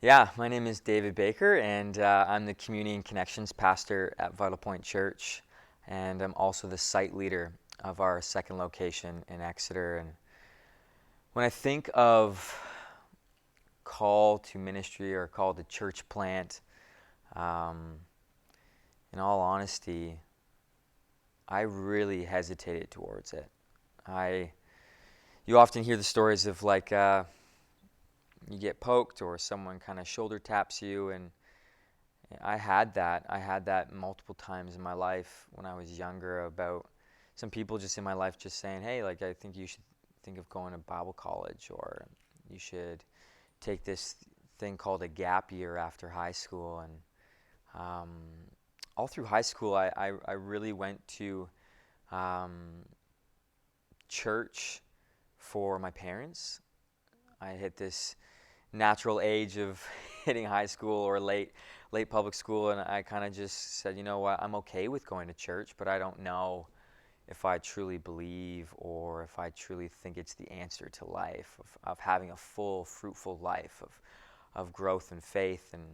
Yeah, my name is David Baker, and I'm the Community and Connections Pastor at Vital Point Church, and I'm also the site leader of our second location in Exeter. And when I think of call to ministry or call to church plant, um, in all honesty, I really hesitated towards it. I, you often hear the stories of you get poked or someone kind of shoulder taps you, and I had that. I had that multiple times in my life when I was younger, about some people just in my life just saying, hey, I think you should think of going to Bible college, or you should take this thing called a gap year after high school. And um, all through high school, I really went to um, church for my parents. I hit this natural age of hitting high school or late public school, and I kind of just said, you know what, I'm okay with going to church, but I don't know if I truly believe or if I truly think it's the answer to life, of having a full, fruitful life of growth and faith. And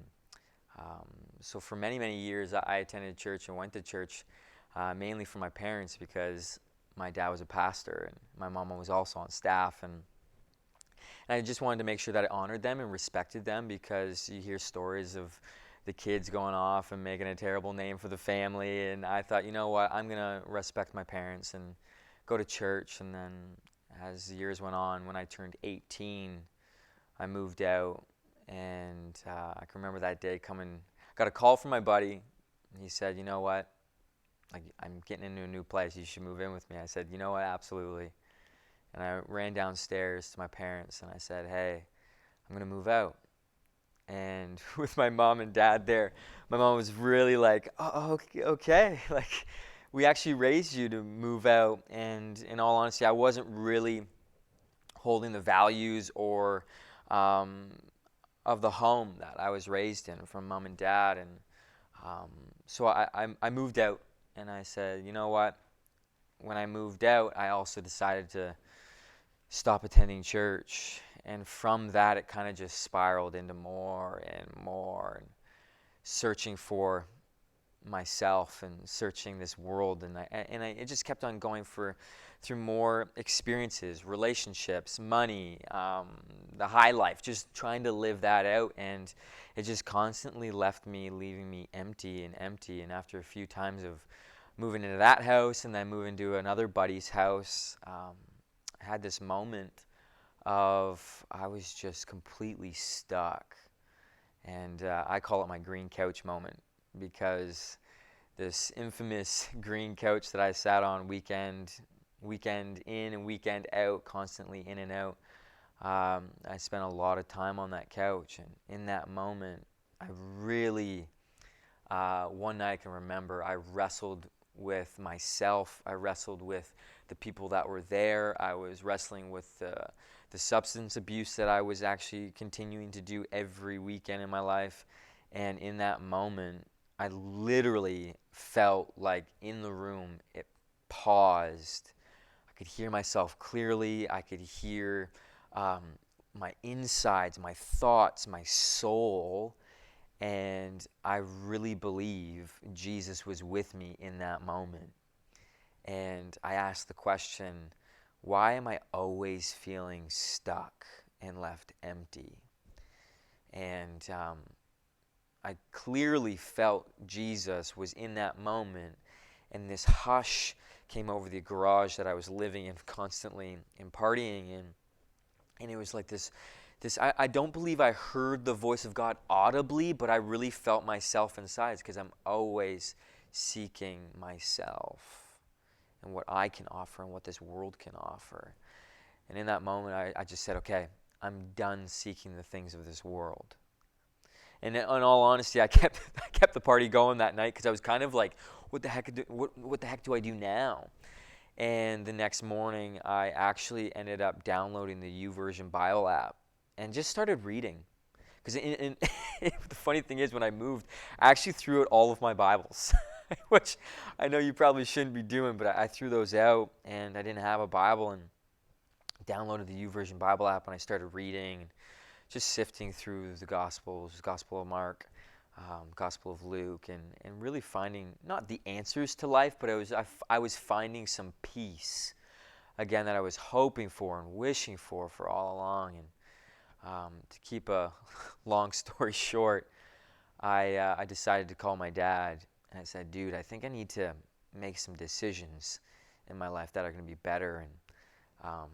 um, so for many, many years, I attended church and went to church mainly for my parents, because my dad was a pastor and my mom was also on staff. And I just wanted to make sure that I honored them and respected them, because you hear stories of the kids going off and making a terrible name for the family. And I thought, you know what, I'm going to respect my parents and go to church. And then as the years went on, when I turned 18, I moved out. And I can remember that day coming, got a call from my buddy. And he said, you know what, I'm getting into a new place. You should move in with me. I said, you know what, absolutely. And I ran downstairs to my parents and I said, hey, I'm going to move out. And with my mom and dad there, my mom was really like, oh, okay. We actually raised you to move out. And in all honesty, I wasn't really holding the values or um, of the home that I was raised in from mom and dad. And so I moved out, and I said, you know what? When I moved out, I also decided to stop attending church. And from that, it kind of just spiraled into more and more, and searching for myself and searching this world. And it just kept on going through more experiences, relationships, money, the high life, just trying to live that out. And it just constantly leaving me empty and empty. And after a few times of moving into that house and then moving to another buddy's house, I had this moment of I was just completely stuck. And I call it my green couch moment, because this infamous green couch that I sat on weekend in and weekend out, constantly in and out, I spent a lot of time on that couch. And in that moment, I really, one night I can remember, I wrestled with myself. I wrestled with the people that were there. I was wrestling with the substance abuse that I was actually continuing to do every weekend in my life. And in that moment, I literally felt like in the room it paused. I could hear myself clearly. I could hear my insides, my thoughts, my soul. And I really believe Jesus was with me in that moment. And I asked the question, why am I always feeling stuck and left empty? And I clearly felt Jesus was in that moment, and this hush came over the garage that I was living in constantly and partying in. And it was like this I don't believe I heard the voice of God audibly, but I really felt myself inside, because I'm always seeking myself and what I can offer and what this world can offer. And in that moment, I just said, okay, I'm done seeking the things of this world. And in all honesty, I kept the party going that night, because I was kind of like, what the heck do I do now? And the next morning, I actually ended up downloading the YouVersion Bible app and just started reading. Because the funny thing is, when I moved, I actually threw out all of my Bibles, which I know you probably shouldn't be doing, but I threw those out, and I didn't have a Bible, and downloaded the YouVersion Bible app, and I started reading. just sifting through the Gospels, Gospel of Mark, Gospel of Luke, and really finding not the answers to life, but I was finding some peace again that I was hoping for and wishing for all along. And to keep a long story short, I decided to call my dad, and I said, "Dude, I think I need to make some decisions in my life that are going to be better." And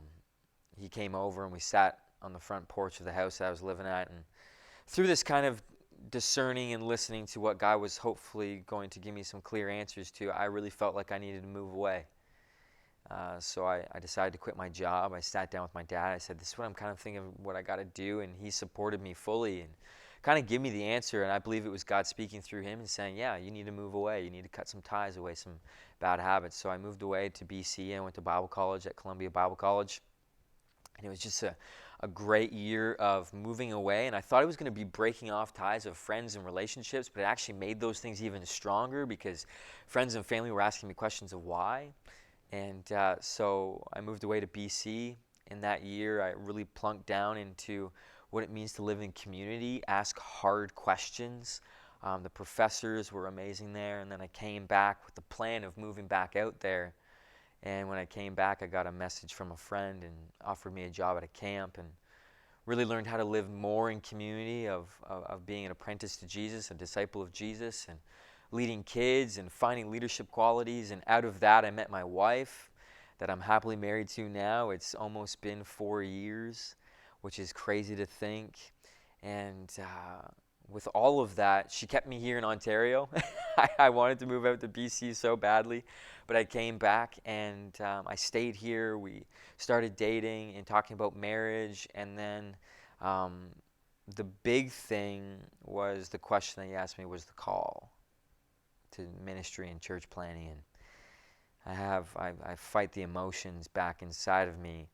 he came over, and we sat on the front porch of the house that I was living at, and through this kind of discerning and listening to what God was hopefully going to give me some clear answers to, I really felt like I needed to move away. So I decided to quit my job. I sat down with my dad. I said, "This is what I'm kind of thinking of what I got to do," and he supported me fully and kind of gave me the answer. And I believe it was God speaking through him and saying, "Yeah, you need to move away. You need to cut some ties away, some bad habits." So I moved away to BC and went to Bible college at Columbia Bible College. And it was just a great year of moving away. And I thought it was going to be breaking off ties of friends and relationships, but it actually made those things even stronger because friends and family were asking me questions of why. And so I moved away to BC. In that year, I really plunked down into what it means to live in community, ask hard questions. The professors were amazing there. And then I came back with the plan of moving back out there. And when I came back, I got a message from a friend and offered me a job at a camp, and really learned how to live more in community of being an apprentice to Jesus, a disciple of Jesus, and leading kids and finding leadership qualities. And out of that, I met my wife that I'm happily married to now. It's almost been 4 years, which is crazy to think. And with all of that, she kept me here in Ontario. I wanted to move out to BC so badly, but I came back and I stayed here. We started dating and talking about marriage, and then the big thing was the question that you asked me was the call to ministry and church planting. And I fight the emotions back inside of me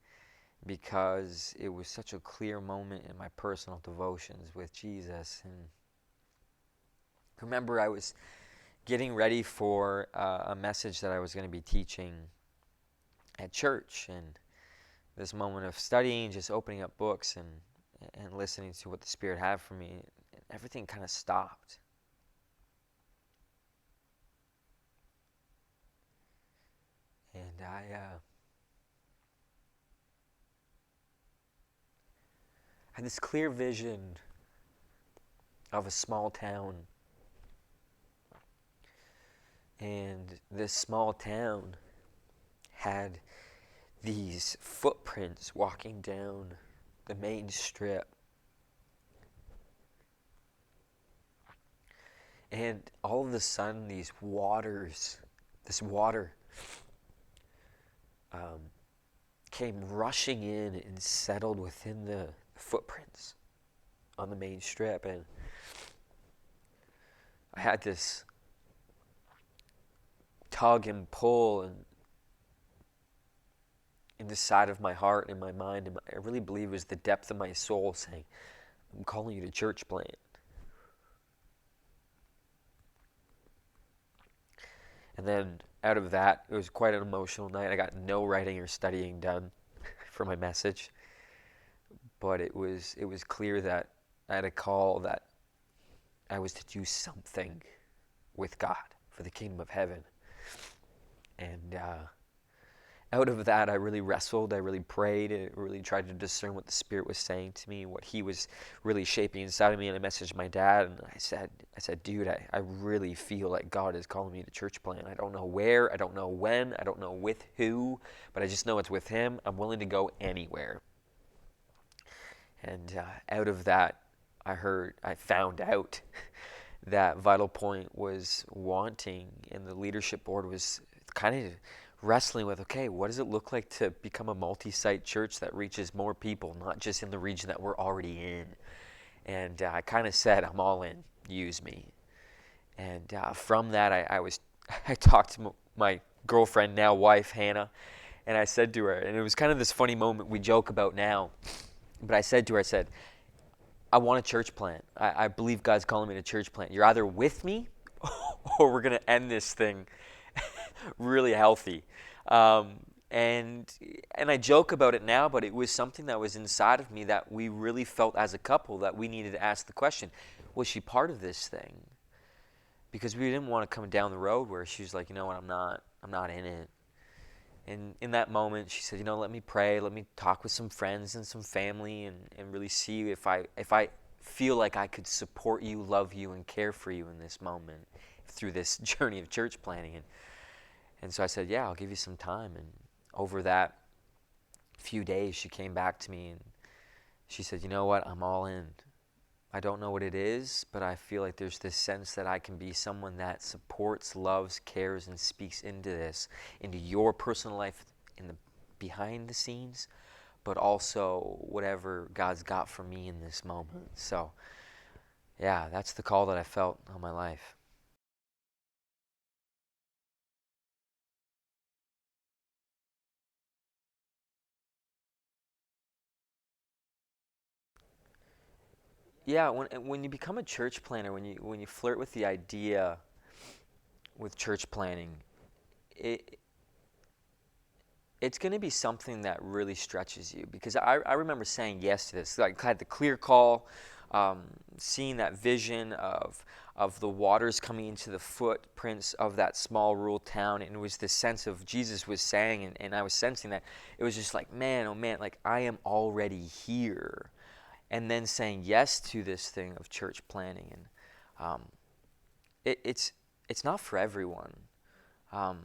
because it was such a clear moment in my personal devotions with Jesus. And remember, I was getting ready for a message that I was going to be teaching at church, and this moment of studying, just opening up books and listening to what the Spirit had for me, everything kind of stopped. And I had this clear vision of a small town. And this small town had these footprints walking down the main strip. And all of a sudden, this water came rushing in and settled within the footprints on the main strip. And I had this tug and pull and in the side of my heart and my mind, and I really believe it was the depth of my soul saying, "I'm calling you to church plant." And then out of that, it was quite an emotional night. I got no writing or studying done for my message, but it was clear that I had a call that I was to do something with God for the kingdom of heaven. And out of that, I really wrestled, I really prayed, and really tried to discern what the Spirit was saying to me, what He was really shaping inside of me. And I messaged my dad, and I said, "Dude, I really feel like God is calling me to church plant. I don't know where, I don't know when, I don't know with who, but I just know it's with Him. I'm willing to go anywhere." And out of that, I found out that Vital Point was wanting, and the leadership board was kind of wrestling with, okay, what does it look like to become a multi-site church that reaches more people, not just in the region that we're already in? And I kind of said, "I'm all in, use me." And from that, I talked to my girlfriend, now wife, Hannah, and I said to her, and it was kind of this funny moment we joke about now, but I said to her, "I want a church plant. I believe God's calling me to church plant. You're either with me or we're going to end this thing really healthy." And and I joke about it now, but it was something that was inside of me that we really felt as a couple that we needed to ask the question, was she part of this thing? Because we didn't want to come down the road where she was like, you know what, I'm not in it. And in that moment, she said, let me pray, let me talk with some friends and some family, and really see if I feel like I could support you, love you, and care for you in this moment through this journey of church planning. And so I said, yeah, I'll give you some time. And over that few days, she came back to me and she said, you know what, I'm all in. I don't know what it is, but I feel like there's this sense that I can be someone that supports, loves, cares, and speaks into this, into your personal life in the behind the scenes, but also whatever God's got for me in this moment. So, yeah, that's the call that I felt on my life. Yeah, when you become a church planner, when you flirt with the idea with church planning, it it's going to be something that really stretches you, because I remember saying yes to this. Like, I had the clear call, um, seeing that vision of the waters coming into the footprints of that small rural town, and it was this sense of Jesus was saying, and I was sensing that it was just like, man, oh man, like I am already here. And then saying yes to this thing of church planning, and um, it's not for everyone. Um,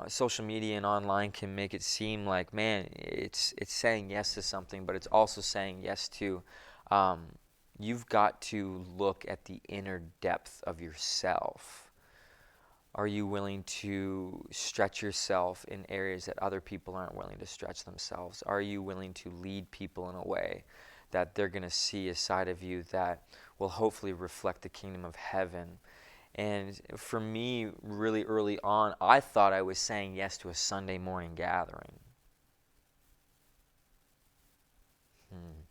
Social media and online can make it seem like, man, it's saying yes to something, but it's also saying yes to, um, you've got to look at the inner depth of yourself. Are you willing to stretch yourself in areas that other people aren't willing to stretch themselves? Are you willing to lead people in a way that they're going to see a side of you that will hopefully reflect the kingdom of heaven? And for me, really early on, I thought I was saying yes to a Sunday morning gathering. Hmm.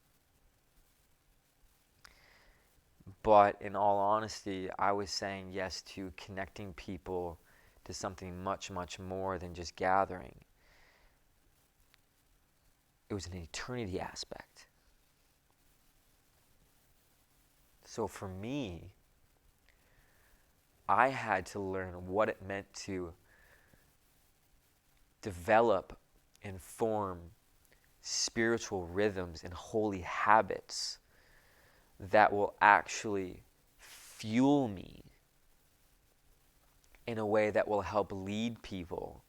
But in all honesty, I was saying yes to connecting people to something much, much more than just gathering. It was an eternity aspect. So for me, I had to learn what it meant to develop and form spiritual rhythms and holy habits that will actually fuel me in a way that will help lead people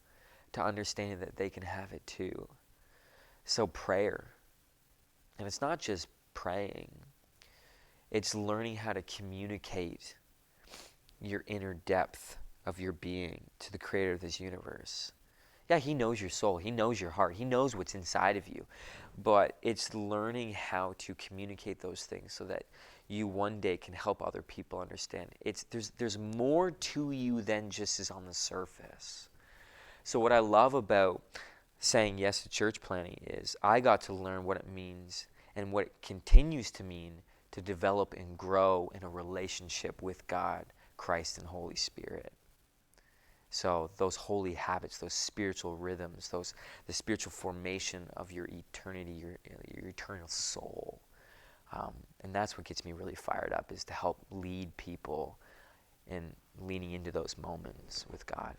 to understanding that they can have it too. So, prayer. And it's not just praying, it's learning how to communicate your inner depth of your being to the creator of this universe. Yeah, he knows your soul, he knows your heart, he knows what's inside of you. But it's learning how to communicate those things so that you one day can help other people understand. There's more to you than just is on the surface. So what I love about saying yes to church planning is I got to learn what it means and what it continues to mean to develop and grow in a relationship with God, Christ, and Holy Spirit. So those holy habits, those spiritual rhythms, the spiritual formation of your eternity, your eternal soul. And that's what gets me really fired up, is to help lead people in leaning into those moments with God.